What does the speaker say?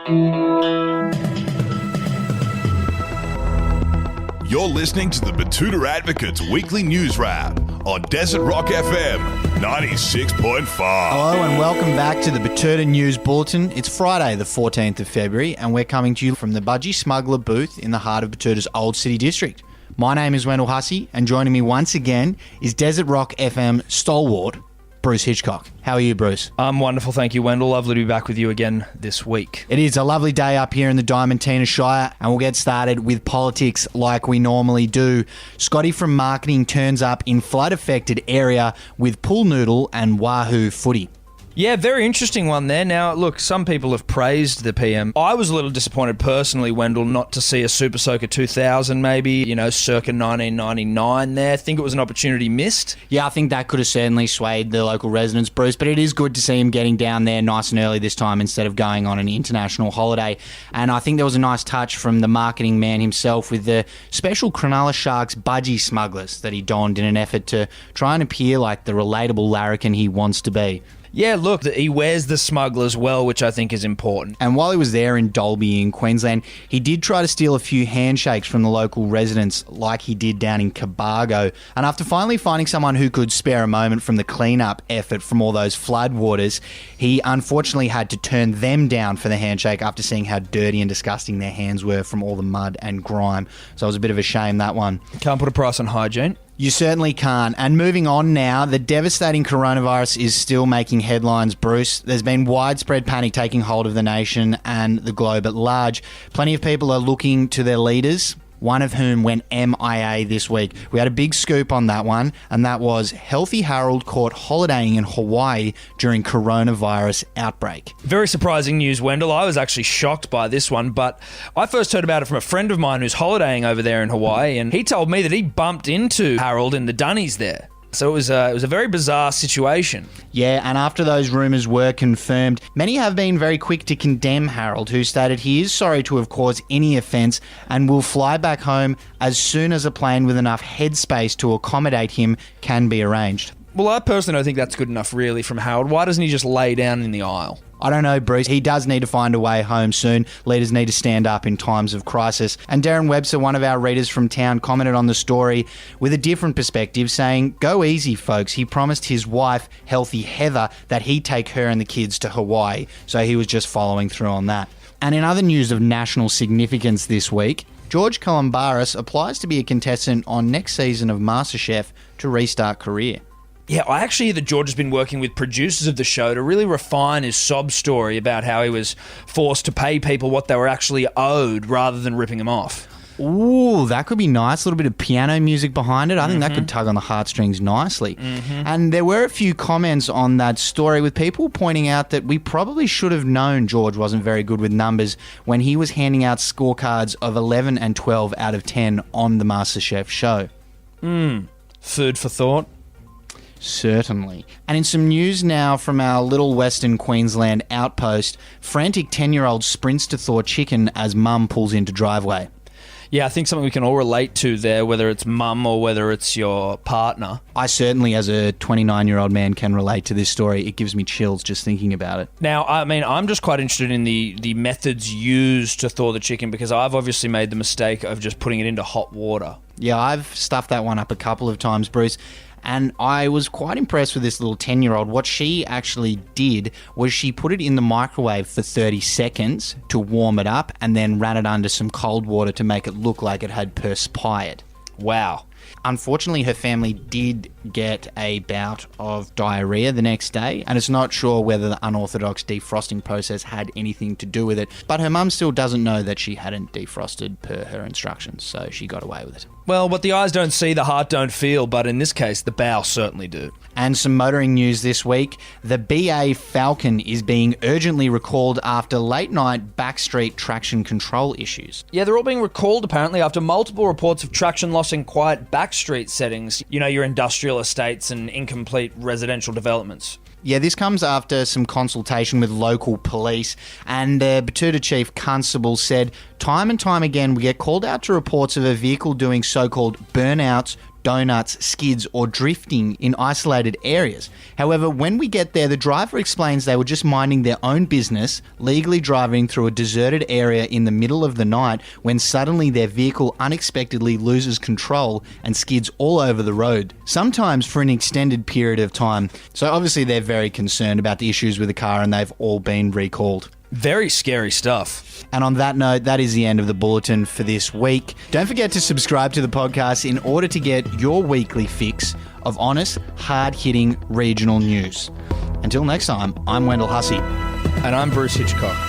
You're listening to the Betoota Advocate's weekly news wrap on Desert Rock FM 96.5. Hello and welcome back to the Betoota News Bulletin. It's Friday the 14th of February and we're coming to you from the Budgy Smuggler Booth in the heart of Betoota's Old City District. My name is Wendell Hussey and joining me once again is Desert Rock FM stalwart Bruce Hitchcock. How are you, Bruce? I'm wonderful, thank you, Wendell. Lovely to be back with you again this week. It is a lovely day up here in the Diamantina Shire, and we'll get started with politics like we normally do. Scotty from marketing turns up in flood-affected area with pool noodle and wahoo footy. Yeah, very interesting one there. Now, look, some people have praised the PM. I was a little disappointed personally, Wendell, not to see a Super Soaker 2000 maybe, circa 1999 there. I think it was an opportunity missed. Yeah, I think that could have certainly swayed the local residents, Bruce, but it is good to see him getting down there nice and early this time instead of going on an international holiday. And I think there was a nice touch from the marketing man himself with the special Cronulla Sharks Budgy Smugglers that he donned in an effort to try and appear like the relatable larrikin he wants to be. Yeah, look, he wears the smugglers well, which I think is important. And while he was there in Dalby in Queensland, he did try to steal a few handshakes from the local residents like he did down in Cobargo. And after finally finding someone who could spare a moment from the cleanup effort from all those floodwaters, he unfortunately had to turn them down for the handshake after seeing how dirty and disgusting their hands were from all the mud and grime. So it was a bit of a shame, that one. Can't put a price on hygiene. You certainly can't. And moving on now, the devastating coronavirus is still making headlines, Bruce. There's been widespread panic taking hold of the nation and the globe at large. Plenty of people are looking to their leaders, one of whom went MIA this week. We had a big scoop on that one, and that was Healthy Harold caught holidaying in Hawaii during coronavirus outbreak. Very surprising news, Wendell. I was actually shocked by this one, but I first heard about it from a friend of mine who's holidaying over there in Hawaii, and he told me that he bumped into Harold in the Dunnies there. So it was a very bizarre situation. Yeah, and after those rumours were confirmed, many have been very quick to condemn Harold, who stated he is sorry to have caused any offence and will fly back home as soon as a plane with enough headspace to accommodate him can be arranged. Well, I personally don't think that's good enough, really, from Harold. Why doesn't he just lay down in the aisle? I don't know, Bruce. He does need to find a way home soon. Leaders need to stand up in times of crisis. And Darren Webster, one of our readers from town, commented on the story with a different perspective, saying, "Go easy, folks. He promised his wife, Healthy Heather, that he'd take her and the kids to Hawaii." So he was just following through on that. And in other news of national significance this week, George Calombaris applies to be a contestant on next season of MasterChef to restart career. Yeah, I actually hear that George has been working with producers of the show to really refine his sob story about how he was forced to pay people what they were actually owed rather than ripping them off. Ooh, that could be nice. A little bit of piano music behind it. I think that could tug on the heartstrings nicely. And there were a few comments on that story with people pointing out that we probably should have known George wasn't very good with numbers when he was handing out scorecards of 11 and 12 out of 10 on the MasterChef show. Food for thought. Certainly. And in some news now from our little Western Queensland outpost, frantic 10-year-old sprints to thaw chicken as mum pulls into driveway. Yeah, I think something we can all relate to there, whether it's mum or whether it's your partner. I certainly, as a 29-year-old man, can relate to this story. It gives me chills just thinking about it. Now, I mean, I'm just quite interested in the methods used to thaw the chicken because I've obviously made the mistake of just putting it into hot water. Yeah, I've stuffed that one up a couple of times, Bruce. And I was quite impressed with this little 10-year-old. What she actually did was she put it in the microwave for 30 seconds to warm it up and then ran it under some cold water to make it look like it had perspired. Wow. Unfortunately, her family did get a bout of diarrhea the next day, and it's not sure whether the unorthodox defrosting process had anything to do with it, but her mum still doesn't know that she hadn't defrosted per her instructions, so she got away with it. Well, what the eyes don't see, the heart don't feel, but in this case, the bowels certainly do. And some motoring news this week. The BA Falcon is being urgently recalled after late-night backstreet traction control issues. Yeah, they're all being recalled apparently after multiple reports of traction loss in quiet backstreet settings. You know, your industrial estates and incomplete residential developments. Yeah, this comes after some consultation with local police, and Betoota Chief Constable said, time and time again we get called out to reports of a vehicle doing so-called burnouts, donuts, skids, or drifting in isolated areas. However, when we get there, the driver explains they were just minding their own business, legally driving through a deserted area in the middle of the night when suddenly their vehicle unexpectedly loses control and skids all over the road, sometimes for an extended period of time. So obviously they're very concerned about the issues with the car and they've all been recalled. Very scary stuff. And on that note, that is the end of the Bulletin for this week. Don't forget to subscribe to the podcast in order to get your weekly fix of honest, hard-hitting regional news. Until next time, I'm Wendell Hussey. And I'm Bruce Hitchcock.